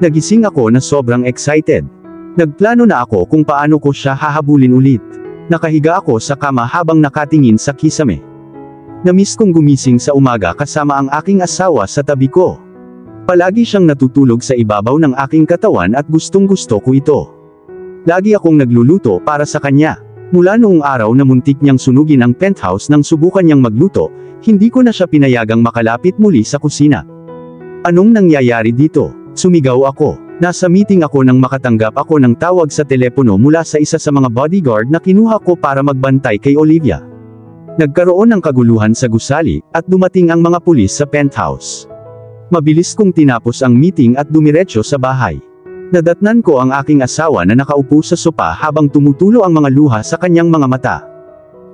Nagising ako na sobrang excited. Nagplano na ako kung paano ko siya hahabulin ulit. Nakahiga ako sa kama habang nakatingin sa kisame. Namiss kong gumising sa umaga kasama ang aking asawa sa tabi ko. Palagi siyang natutulog sa ibabaw ng aking katawan at gustong-gusto ko ito. Lagi akong nagluluto para sa kanya. Mula noong araw na muntik niyang sunugin ang penthouse nang subukan niyang magluto, hindi ko na siya pinayagang makalapit muli sa kusina. Anong nangyayari dito? Sumigaw ako. Nasa meeting ako nang makatanggap ako ng tawag sa telepono mula sa isa sa mga bodyguard na kinuha ko para magbantay kay Olivia. Nagkaroon ng kaguluhan sa gusali, at dumating ang mga pulis sa penthouse. Mabilis kong tinapos ang meeting at dumiretso sa bahay. Nadatnan ko ang aking asawa na nakaupo sa sopa habang tumutulo ang mga luha sa kanyang mga mata.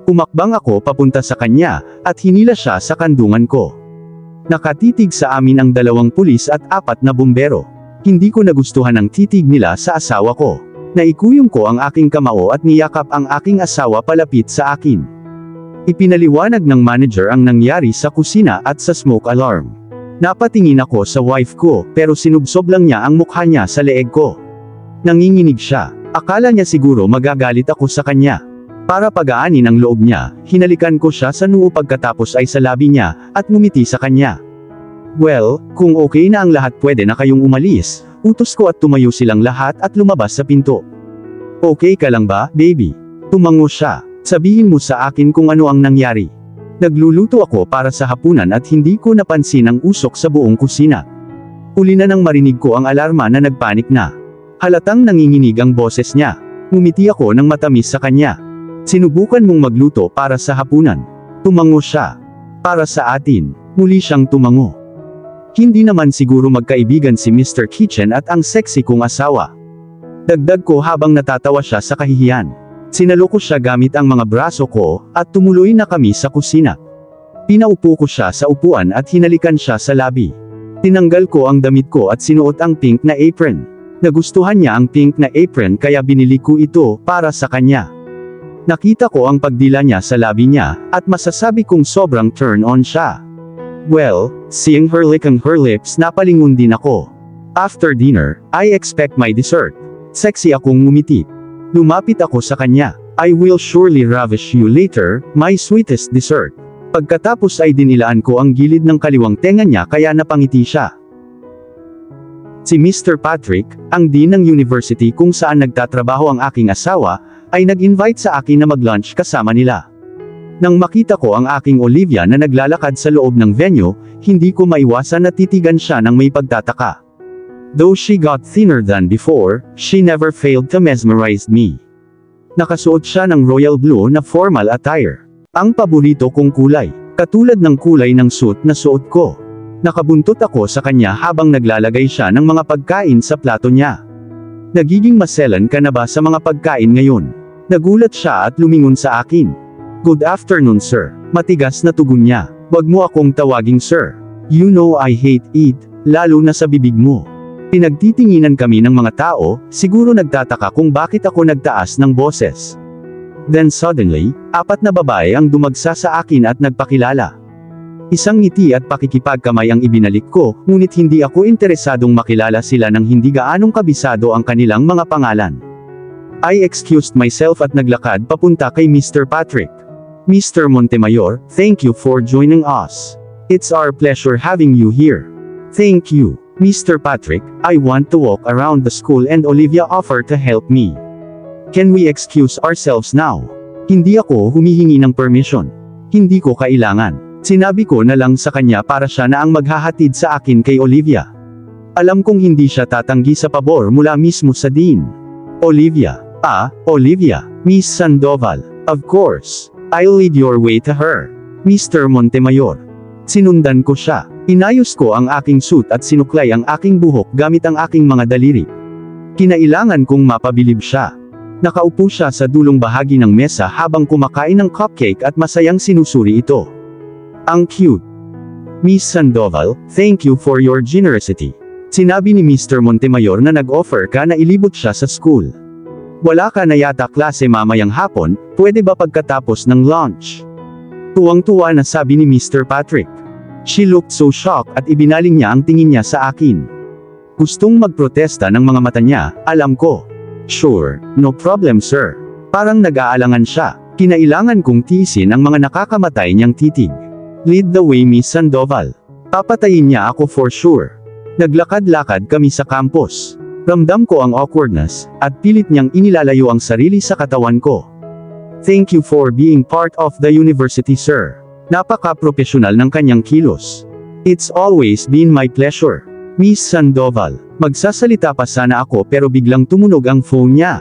Umakbang ako papunta sa kanya, at hinila siya sa kandungan ko. Nakatitig sa amin ang 2 pulis at 4 na bumbero. Hindi ko nagustuhan ang titig nila sa asawa ko. Naikuyong ko ang aking kamao at niyakap ang aking asawa palapit sa akin. Ipinaliwanag ng manager ang nangyari sa kusina at sa smoke alarm. Napatingin ako sa wife ko, pero sinubsob lang niya ang mukha niya sa leeg ko. Nanginginig siya. Akala niya siguro magagalit ako sa kanya. Para pagaanin ang loob niya, hinalikan ko siya sa noo pagkatapos ay sa labi niya, at ngumiti sa kanya. Well, kung okay na ang lahat pwede na kayong umalis, utos ko at tumayo silang lahat at lumabas sa pinto. Okay ka lang ba, baby? Tumango siya. Sabihin mo sa akin kung ano ang nangyari. Nagluluto ako para sa hapunan at hindi ko napansin ang usok sa buong kusina. Uli na nang marinig ko ang alarma na nagpanik na. Halatang nanginginig ang boses niya. Ngumiti ako ng matamis sa kanya. Sinubukan mong magluto para sa hapunan. Tumango siya. Para sa atin. Muli siyang tumango. Hindi naman siguro magkaibigan si Mr. Kitchen at ang sexy kong asawa. Dagdag ko habang natatawa siya sa kahihiyan. Sinalo ko siya gamit ang mga braso ko, at tumuloy na kami sa kusina. Pinaupo ko siya sa upuan at hinalikan siya sa labi. Tinanggal ko ang damit ko at sinuot ang pink na apron. Nagustuhan niya ang pink na apron kaya binili ko ito para sa kanya. Nakita ko ang pagdila niya sa labi niya, at masasabi kong sobrang turn on siya. Well, seeing her licking her lips, napalingon din ako. After dinner, I expect my dessert. Sexy akong ngumiti. Lumapit ako sa kanya. I will surely ravish you later, my sweetest dessert. Pagkatapos ay dinilaan ko ang gilid ng kaliwang tenga niya kaya napangiti siya. Si Mr. Patrick, ang dean ng university kung saan nagtatrabaho ang aking asawa, ay nag-invite sa akin na mag-lunch kasama nila. Nang makita ko ang aking Olivia na naglalakad sa loob ng venue, hindi ko maiwasan na titigan siya ng may pagtataka. Though she got thinner than before, she never failed to mesmerize me. Nakasuot siya ng royal blue na formal attire. Ang paborito kong kulay, katulad ng kulay ng suit na suot ko. Nakabuntot ako sa kanya habang naglalagay siya ng mga pagkain sa plato niya. Nagiging maselan ka na ba sa mga pagkain ngayon? Nagulat siya at lumingon sa akin. Good afternoon sir. Matigas na tugon niya. Wag mo akong tawaging sir. You know I hate it, lalo na sa bibig mo. Pinagtitinginan kami ng mga tao, siguro nagtataka kung bakit ako nagtaas ng boses. Then suddenly, 4 na babae ang dumagsa sa akin at nagpakilala. Isang ngiti at pakikipagkamay ang ibinalik ko, ngunit hindi ako interesadong makilala sila nang hindi gaanong kabisado ang kanilang mga pangalan. I excused myself at naglakad papunta kay Mr. Patrick. Mr. Montemayor, thank you for joining us. It's our pleasure having you here. Thank you. Mr. Patrick, I want to walk around the school and Olivia offered to help me. Can we excuse ourselves now? Hindi ako humihingi ng permission. Hindi ko kailangan. Sinabi ko na lang sa kanya para siya na ang maghahatid sa akin kay Olivia. Alam kong hindi siya tatanggi sa pabor mula mismo sa dean. Olivia. Olivia. Miss Sandoval. Of course. I'll lead your way to her. Mr. Montemayor. Sinundan ko siya. Inayos ko ang aking suit at sinuklay ang aking buhok gamit ang aking mga daliri. Kinailangan kong mapabilib siya. Nakaupo siya sa dulong bahagi ng mesa habang kumakain ng cupcake at masayang sinusuri ito. Ang cute. Miss Sandoval, thank you for your generosity. Sinabi ni Mr. Montemayor na nag-offer ka na ilibot siya sa school. Wala ka na yata klase mamayang hapon, pwede ba pagkatapos ng lunch? Tuwang-tuwa na sabi ni Mr. Patrick. She looked so shocked at ibinaling niya ang tingin niya sa akin. Gustong magprotesta ng mga mata niya, alam ko. Sure, no problem sir. Parang nag-aalangan siya. Kinailangan kong tiisin ang mga nakakamatay niyang titig. Lead the way Miss Sandoval. Papatayin niya ako for sure. Naglakad-lakad kami sa campus. Ramdam ko ang awkwardness, at pilit niyang inilalayo ang sarili sa katawan ko. Thank you for being part of the university sir. Napaka-profesional ng kanyang kilos. It's always been my pleasure. Miss Sandoval, magsasalita pa sana ako pero biglang tumunog ang phone niya.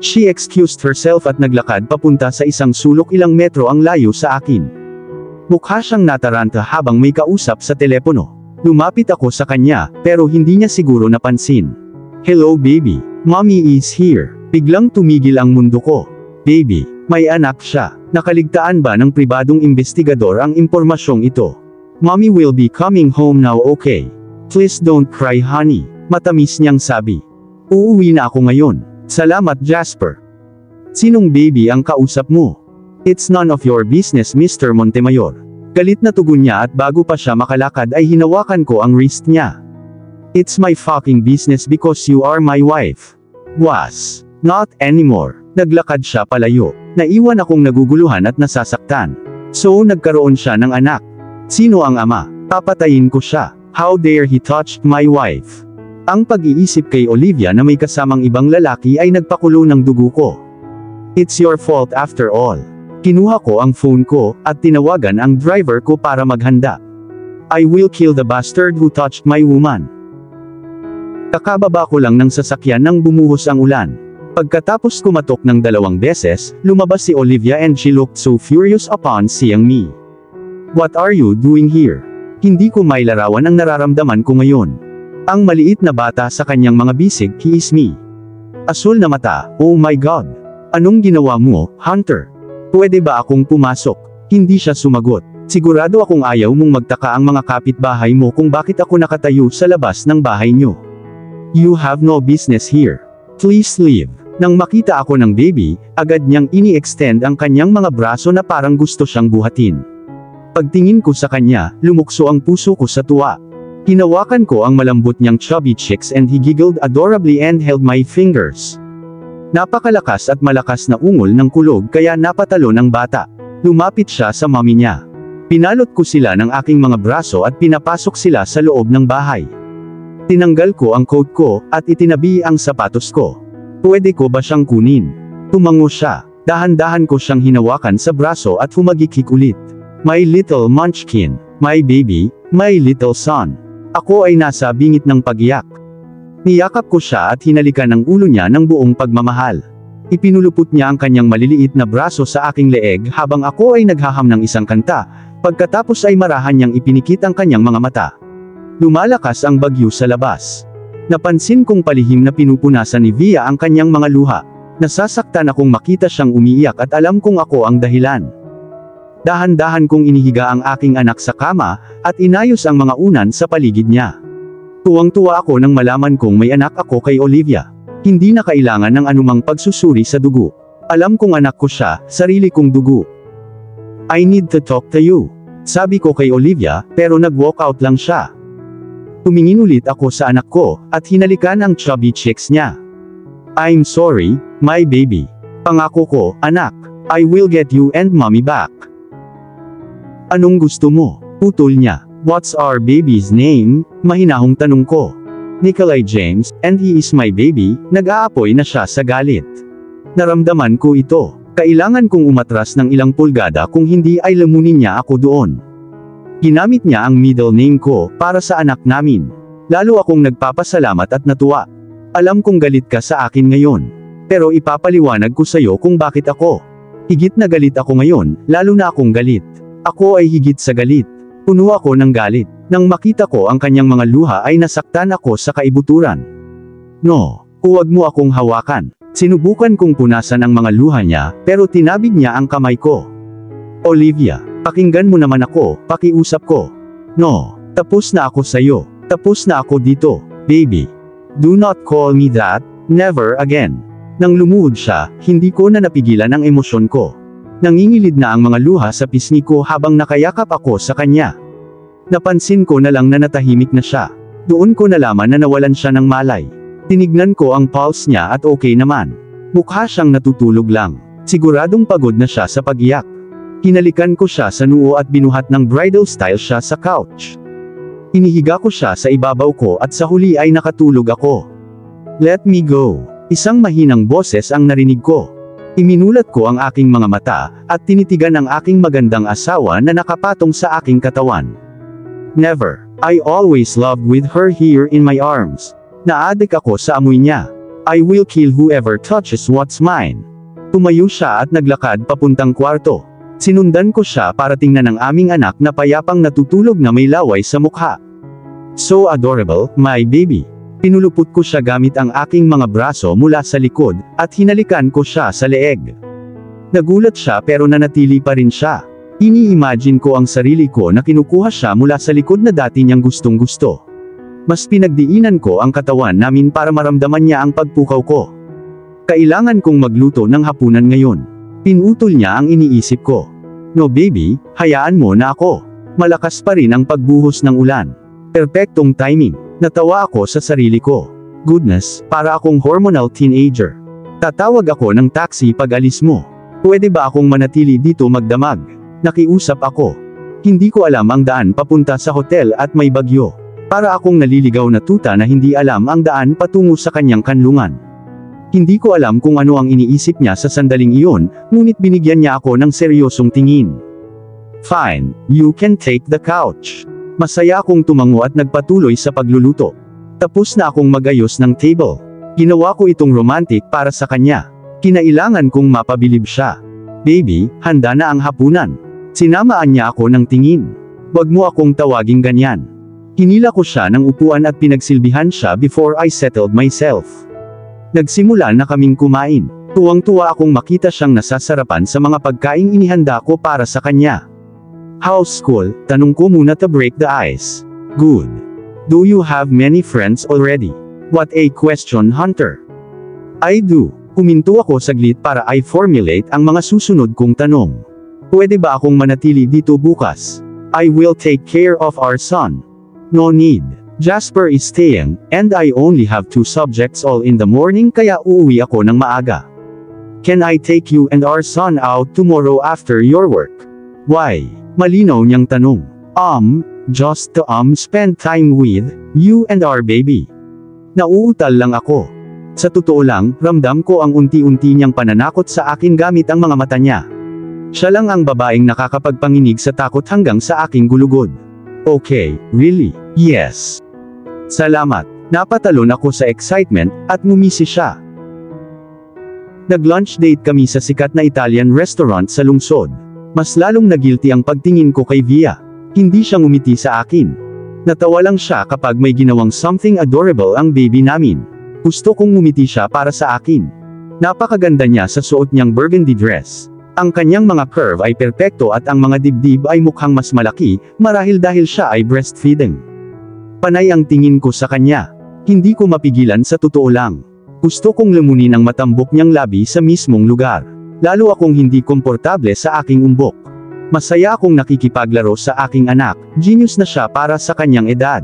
She excused herself at naglakad papunta sa isang sulok ilang metro ang layo sa akin. Mukha siyang nataranta habang may kausap sa telepono. Lumapit ako sa kanya, pero hindi niya siguro napansin. Hello baby, mommy is here. Biglang tumigil ang mundo ko. Baby, may anak siya. Nakaligtaan ba ng pribadong investigador ang impormasyong ito? Mommy will be coming home now okay? Please don't cry honey, matamis niyang sabi. Uuwi na ako ngayon. Salamat Jasper. Sinong baby ang kausap mo? It's none of your business Mr. Montemayor. Galit na tugon niya at bago pa siya makalakad ay hinawakan ko ang wrist niya. It's my fucking business because you are my wife. Was. Not anymore. Naglakad siya palayo. Naiwan akong naguguluhan at nasasaktan. So nagkaroon siya ng anak. Sino ang ama? Papatayin ko siya. How dare he touch my wife? Ang pag-iisip kay Olivia na may kasamang ibang lalaki ay nagpakulo ng dugo ko. It's your fault after all. Kinuha ko ang phone ko, at tinawagan ang driver ko para maghanda. I will kill the bastard who touched my woman. Kakababa ko lang ng sasakyan nang bumuhos ang ulan. Pagkatapos kumatok ng 2 beses, lumabas si Olivia and she looked so furious upon seeing me. What are you doing here? Hindi ko mailarawan ang nararamdaman ko ngayon. Ang maliit na bata sa kanyang mga bisig, he is me. Asul na mata, oh my god. Anong ginawa mo, Hunter? Pwede ba akong pumasok? Hindi siya sumagot. Sigurado akong ayaw mong magtaka ang mga kapitbahay mo kung bakit ako nakatayo sa labas ng bahay niyo. You have no business here. Please leave. Nang makita ako ng baby, agad niyang ini-extend ang kanyang mga braso na parang gusto siyang buhatin. Pagtingin ko sa kanya, lumukso ang puso ko sa tuwa. Hinawakan ko ang malambot niyang chubby cheeks and he giggled adorably and held my fingers. Napakalakas at malakas na ungol ng kulog kaya napatalo ng bata. Lumapit siya sa mommy niya. Pinalot ko sila ng aking mga braso at pinapasok sila sa loob ng bahay. Tinanggal ko ang coat ko, at itinabi ang sapatos ko. Pwede ko ba siyang kunin? Tumango siya. Dahan-dahan ko siyang hinawakan sa braso at humagikik ulit. My little munchkin, my baby, my little son. Ako ay nasa bingit ng pag-iyak. Niyakap ko siya at hinalikan ang ulo niya ng buong pagmamahal. Ipinulupot niya ang kanyang maliliit na braso sa aking leeg habang ako ay naghaham ng isang kanta, pagkatapos ay marahan niyang ipinikit ang kanyang mga mata. Lumalakas ang bagyo sa labas. Napansin kong palihim na pinupunasan ni Via ang kanyang mga luha. Nasasaktan akong makita siyang umiiyak at alam kong ako ang dahilan. Dahan-dahan kong inihiga ang aking anak sa kama, at inayos ang mga unan sa paligid niya. Tuwang-tuwa ako nang malaman kong may anak ako kay Olivia. Hindi na kailangan ng anumang pagsusuri sa dugo. Alam kong anak ko siya, sarili kong dugo. I need to talk to you. Sabi ko kay Olivia, pero nag-walk out lang siya. Tumingin ulit ako sa anak ko, at hinalikan ang chubby cheeks niya. I'm sorry, my baby. Pangako ko, anak, I will get you and mommy back. Anong gusto mo? Putol niya. What's our baby's name? Mahinahong tanong ko. Nikolai James, and he is my baby. Nag-aapoy na siya sa galit. Naramdaman ko ito. Kailangan kong umatras ng ilang pulgada kung hindi ay lamunin niya ako doon. Ginamit niya ang middle name ko para sa anak namin. Lalo akong nagpapasalamat at natuwa. Alam kong galit ka sa akin ngayon. Pero ipapaliwanag ko sa iyo kung bakit ako. Higit na galit ako ngayon, lalo na akong galit. Ako ay higit sa galit. Puno ako ng galit. Nang makita ko ang kanyang mga luha ay nasaktan ako sa kaibuturan. No, huwag mo akong hawakan. Sinubukan kong punasan ang mga luha niya, pero tinabig niya ang kamay ko. Olivia, pakinggan mo naman ako, pakiusap ko. No, tapos na ako sa'yo. Tapos na ako dito, baby. Do not call me that, never again. Nang lumuhod siya, hindi ko na napigilan ang emosyon ko. Nangingilid na ang mga luha sa pisngi ko habang nakayakap ako sa kanya. Napansin ko na lang na natahimik na siya. Doon ko nalaman na nawalan siya ng malay. Tinignan ko ang pulse niya at okay naman. Mukha siyang natutulog lang. Siguradong pagod na siya sa pag-iyak. Hinalikan ko siya sa noo at binuhat ng bridal style siya sa couch. Inihiga ko siya sa ibabaw ko at sa huli ay nakatulog ako. Let me go. Isang mahinang boses ang narinig ko. Iminulat ko ang aking mga mata, at tinitigan ang aking magandang asawa na nakapatong sa aking katawan. Never. I always loved with her here in my arms. Naadik ako sa amoy niya. I will kill whoever touches what's mine. Tumayo siya at naglakad papuntang kwarto. Sinundan ko siya para tingnan ang aming anak na payapang natutulog na may laway sa mukha. So adorable, my baby. Pinulupot ko siya gamit ang aking mga braso mula sa likod, at hinalikan ko siya sa leeg. Nagulat siya pero nanatili pa rin siya. Ini-imagine ko ang sarili ko na kinukuha siya mula sa likod na dati niyang gustong gusto. Mas pinagdiinan ko ang katawan namin para maramdaman niya ang pagpukaw ko. Kailangan kong magluto ng hapunan ngayon. Pinutol niya ang iniisip ko. No baby, hayaan mo na ako. Malakas pa rin ang pagbuhos ng ulan. Perpektong timing. Natawa ako sa sarili ko. Goodness, para akong hormonal teenager. Tatawag ako ng taxi pag alis mo. Pwede ba akong manatili dito magdamag? Nakiusap ako. Hindi ko alam ang daan papunta sa hotel at may bagyo. Para akong naliligaw na tuta na hindi alam ang daan patungo sa kanyang kanlungan. Hindi ko alam kung ano ang iniisip niya sa sandaling iyon, ngunit binigyan niya ako ng seryosong tingin. Fine, you can take the couch. Masaya akong tumango at nagpatuloy sa pagluluto. Tapos na akong magayos ng table. Ginawa ko itong romantic para sa kanya. Kinailangan kong mapabilib siya. Baby, handa na ang hapunan. Sinamaan niya ako ng tingin. Wag mo akong tawaging ganyan. Hinila ko siya ng upuan at pinagsilbihan siya before I settled myself. Nagsimula na kaming kumain. Tuwang-tuwa akong makita siyang nasasarapan sa mga pagkaing inihanda ko para sa kanya. How's school? Tanong ko muna to break the ice. Good. Do you have many friends already? What a question, Hunter. I do. Huminto ako saglit para I formulate ang mga susunod kong tanong. Pwede ba akong manatili dito bukas? I will take care of our son. No need. Jasper is staying, and I only have 2 subjects all in the morning kaya uuwi ako ng maaga. Can I take you and our son out tomorrow after your work? Why? Malinaw niyang tanong. Just to spend time with you and our baby. Nauutal lang ako. Sa totoo lang, ramdam ko ang unti-unti niyang pananakot sa akin gamit ang mga mata niya. Siya lang ang babaeng nakakapagpanginig sa takot hanggang sa aking gulugod. Okay, really? Yes. Salamat. Napatalon ako sa excitement, at ngumisi siya. Nag-lunch date kami sa sikat na Italian restaurant sa lungsod. Mas lalong nagilty ang pagtingin ko kay Via. Hindi siya ngumiti sa akin. Natawa lang siya kapag may ginawang something adorable ang baby namin. Gusto kong ngumiti siya para sa akin. Napakaganda niya sa suot niyang burgundy dress. Ang kanyang mga curve ay perpekto at ang mga dibdib ay mukhang mas malaki, marahil dahil siya ay breastfeeding. Panay ang tingin ko sa kanya. Hindi ko mapigilan sa totoo lang. Gusto kong lamunin ang matambok niyang labi sa mismong lugar. Lalo akong hindi komportable sa aking umbok. Masaya akong nakikipaglaro sa aking anak, genius na siya para sa kanyang edad.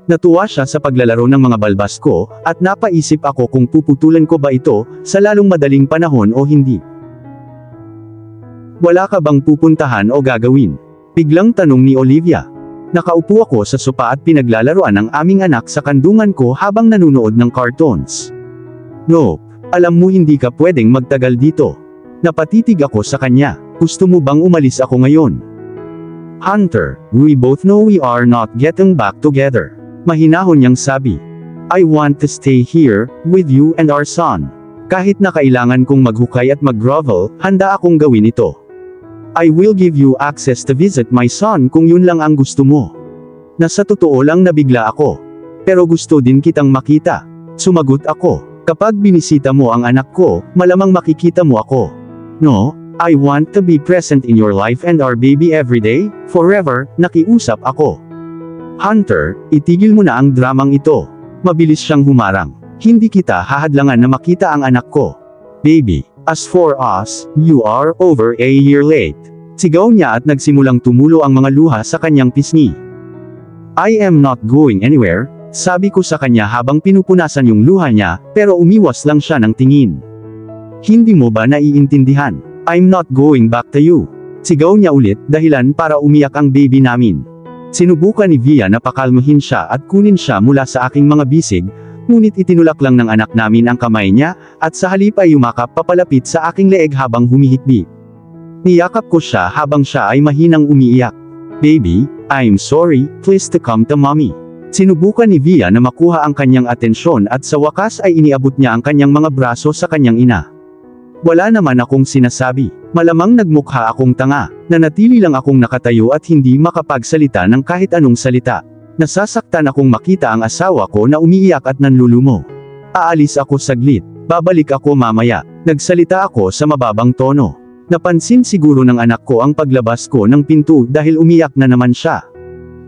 Natuwa siya sa paglalaro ng mga balbas ko, at napaisip ako kung puputulan ko ba ito, sa lalong madaling panahon o hindi. Wala ka bang pupuntahan o gagawin? Biglang tanong ni Olivia. Nakaupo ako sa sopa at pinaglalaroan ang aming anak sa kandungan ko habang nanunood ng cartoons. Nope. Alam mo hindi ka pwedeng magtagal dito. Napatitig ako sa kanya. Gusto mo bang umalis ako ngayon? Hunter, we both know we are not getting back together. Mahinahon niyang sabi. I want to stay here, with you and our son. Kahit na kailangan kong maghukay at mag-grovel, handa akong gawin ito. I will give you access to visit my son kung yun lang ang gusto mo. Nasa totoo lang nabigla ako. Pero gusto din kitang makita. Sumagot ako. Kapag binisita mo ang anak ko, malamang makikita mo ako. No, I want to be present in your life and our baby every day, forever, nakiusap ako. Hunter, itigil mo na ang dramang ito. Mabilis siyang humarang. Hindi kita hahadlangan na makita ang anak ko. Baby, as for us, you are over a year late. Sigaw niya at nagsimulang tumulo ang mga luha sa kanyang pisngi. I am not going anywhere, sabi ko sa kanya habang pinupunasan yung luha niya, pero umiwas lang siya ng tingin. Hindi mo ba naiintindihan? I'm not going back to you. Sigaw niya ulit, dahilan para umiyak ang baby namin. Sinubukan ni Via na pakalmahin siya at kunin siya mula sa aking mga bisig, ngunit itinulak lang ng anak namin ang kamay niya, at sa halip ay yumakap papalapit sa aking leeg habang humihikbi. Niyakap ko siya habang siya ay mahinang umiiyak. Baby, I'm sorry, please to come to mommy. Sinubukan ni Via na makuha ang kanyang atensyon at sa wakas ay iniabot niya ang kanyang mga braso sa kanyang ina. Wala naman akong sinasabi. Malamang nagmukha akong tanga. Nanatili lang akong nakatayo at hindi makapagsalita ng kahit anong salita. Nasasaktan akong makita ang asawa ko na umiiyak at nanlulumo. Aalis ako saglit. Babalik ako mamaya. Nagsalita ako sa mababang tono. Napansin siguro ng anak ko ang paglabas ko ng pinto dahil umiyak na naman siya.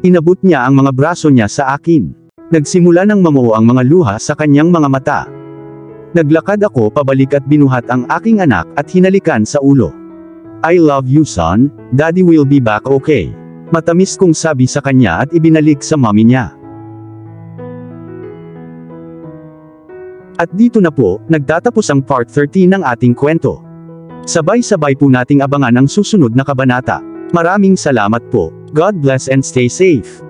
Inabot niya ang mga braso niya sa akin. Nagsimula ng mamuo ang mga luha sa kanyang mga mata. Naglakad ako pabalik at binuhat ang aking anak at hinalikan sa ulo. I love you son, daddy will be back okay. Matamis kong sabi sa kanya at ibinalik sa mommy niya. At dito na po, nagtatapos ang part 13 ng ating kwento. Sabay-sabay po nating abangan ang susunod na kabanata. Maraming salamat po. God bless and stay safe.